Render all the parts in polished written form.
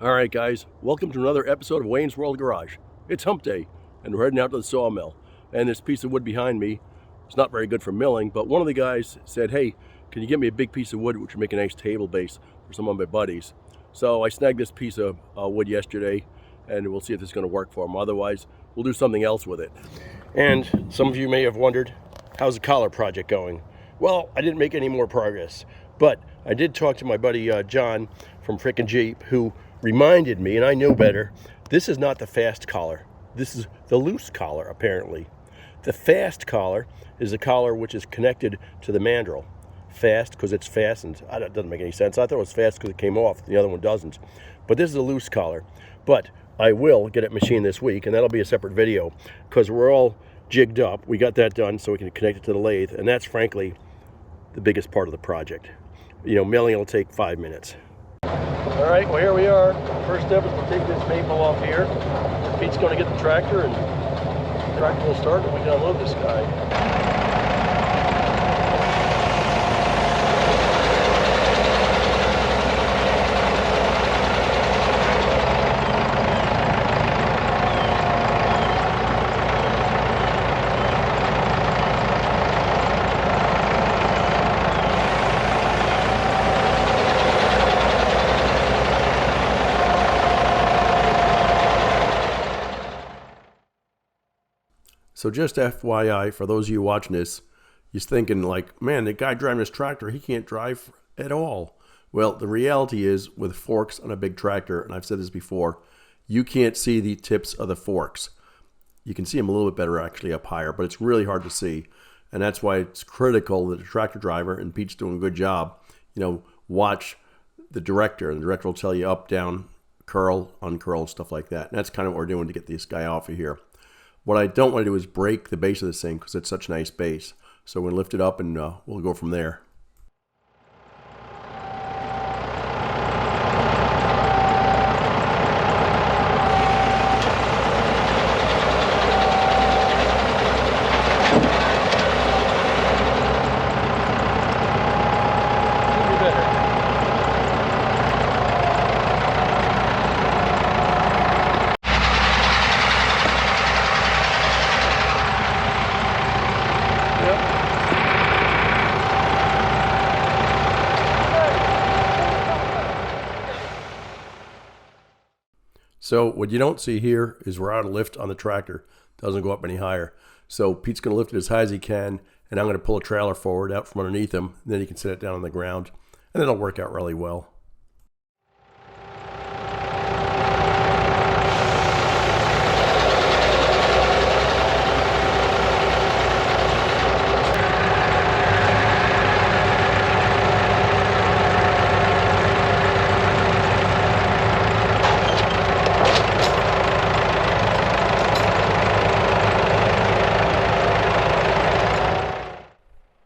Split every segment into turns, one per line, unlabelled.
All right, guys, welcome to another episode of Wayne's World Garage. It's hump day, and we're heading out to the sawmill. And this piece of wood behind me is not very good for milling, but one of the guys said, hey, can you get me a big piece of wood which would make a nice table base for some of my buddies? So I snagged this piece of wood yesterday, and we'll see if this is going to work for him. Otherwise, we'll do something else with it. And some of you may have wondered, how's the collar project going? Well, I didn't make any more progress, but I did talk to my buddy John from Frickin' Jeep, who reminded me, and I knew better, this is not the fast collar. This is the loose collar, apparently. The fast collar is the collar which is connected to the mandrel. Fast because it's fastened. That doesn't make any sense. I thought it was fast because it came off. The other one doesn't. But this is a loose collar. But I will get it machined this week, and that'll be a separate video because we're all jigged up. We got that done so we can connect it to the lathe, and that's frankly the biggest part of the project. You know, milling will take 5 minutes. All right, well, here we are. First step is to take this maple off here. Pete's going to get the tractor, and the tractor will start, and we can unload this guy. So just FYI, for those of you watching this, you're thinking like, man, the guy driving this tractor, he can't drive at all. Well, the reality is with forks on a big tractor, and I've said this before, you can't see the tips of the forks. You can see them a little bit better actually up higher, but it's really hard to see. And that's why it's critical that the tractor driver, and Pete's doing a good job, watch the director. And the director will tell you up, down, curl, uncurl, stuff like that. And that's kind of what we're doing to get this guy off of here. What I don't want to do is break the base of this thing because it's such a nice base. So we're going to lift it up and we'll go from there. So what you don't see here is we're out of lift on the tractor. Doesn't go up any higher. So Pete's going to lift it as high as he can, and I'm going to pull a trailer forward out from underneath him, and then he can set it down on the ground, and it'll work out really well.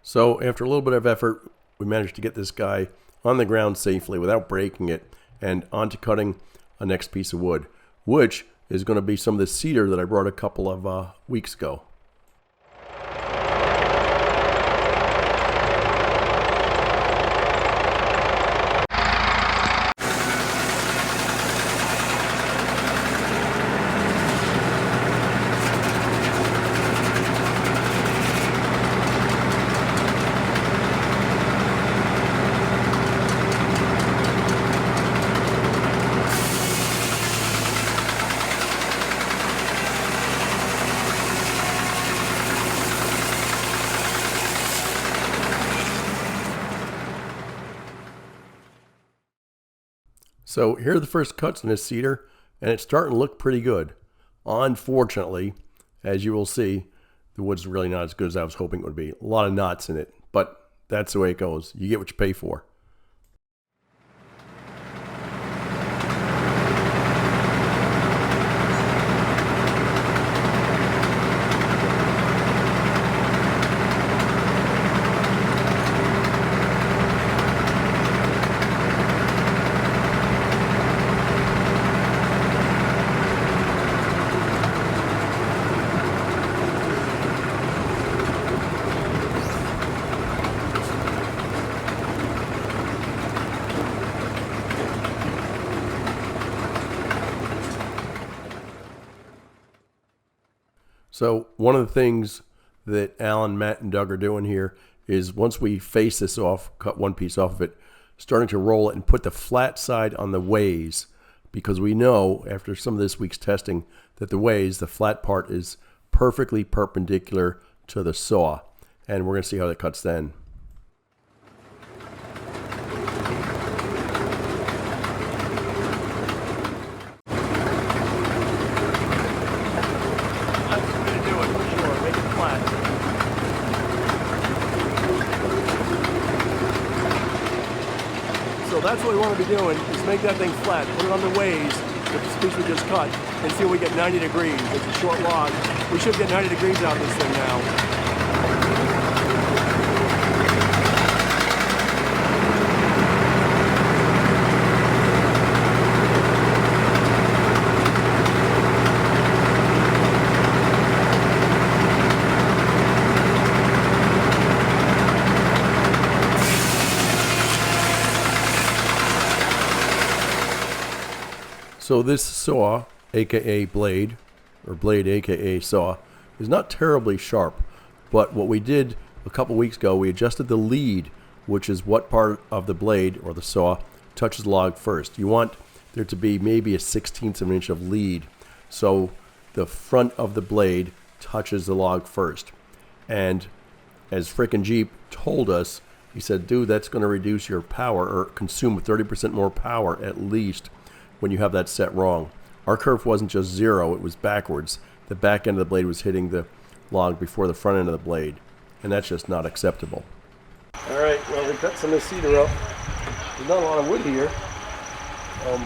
So after a little bit of effort, we managed to get this guy on the ground safely without breaking it and onto cutting a next piece of wood, which is going to be some of the cedar that I brought a couple of weeks ago. So here are the first cuts in this cedar, and it's starting to look pretty good. Unfortunately, as you will see, the wood's really not as good as I was hoping it would be. A lot of knots in it, but that's the way it goes. You get what you pay for. So one of the things that Alan, Matt, and Doug are doing here is once we face this off, cut one piece off of it, starting to roll it and put the flat side on the ways, because we know after some of this week's testing that the ways, the flat part, is perfectly perpendicular to the saw. And we're going to see how that cuts then. So that's what we want to be doing, is make that thing flat, put it on the ways, the piece we just cut, and see if we get 90 degrees. It's a short log. We should get 90 degrees out of this thing now. So this saw, aka blade, or blade aka saw, is not terribly sharp, but what we did a couple weeks ago, we adjusted the lead, which is what part of the blade or the saw touches the log first. You want there to be maybe a 1/16 of an inch of lead, so the front of the blade touches the log first. And as frickin' Jeep told us, he said, dude, that's going to reduce your power, or consume 30% more power at least, when you have that set wrong. Our curve wasn't just 0, it was backwards. The back end of the blade was hitting the log before the front end of the blade, and that's just not acceptable. All right, well, we cut some of the cedar up. There's not a lot of wood here, and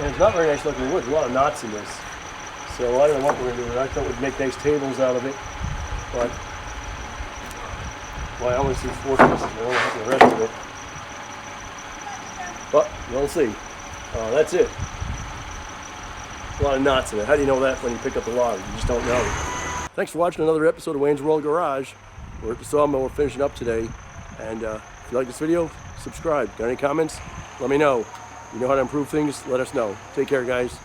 it's not very nice looking wood. There's a lot of knots in this, so I don't know what we're going to do with it. I thought we'd make nice tables out of it, but well, I only see 4 pieces. I don't have the rest of it, but we'll see. That's it. A lot of knots in it. How do you know that when you pick up the log? You just don't know. Thanks for watching another episode of Wayne's World Garage. We're at the sawmill. We're finishing up today. And if you like this video, subscribe. Got any comments? Let me know. You know how to improve things? Let us know. Take care, guys.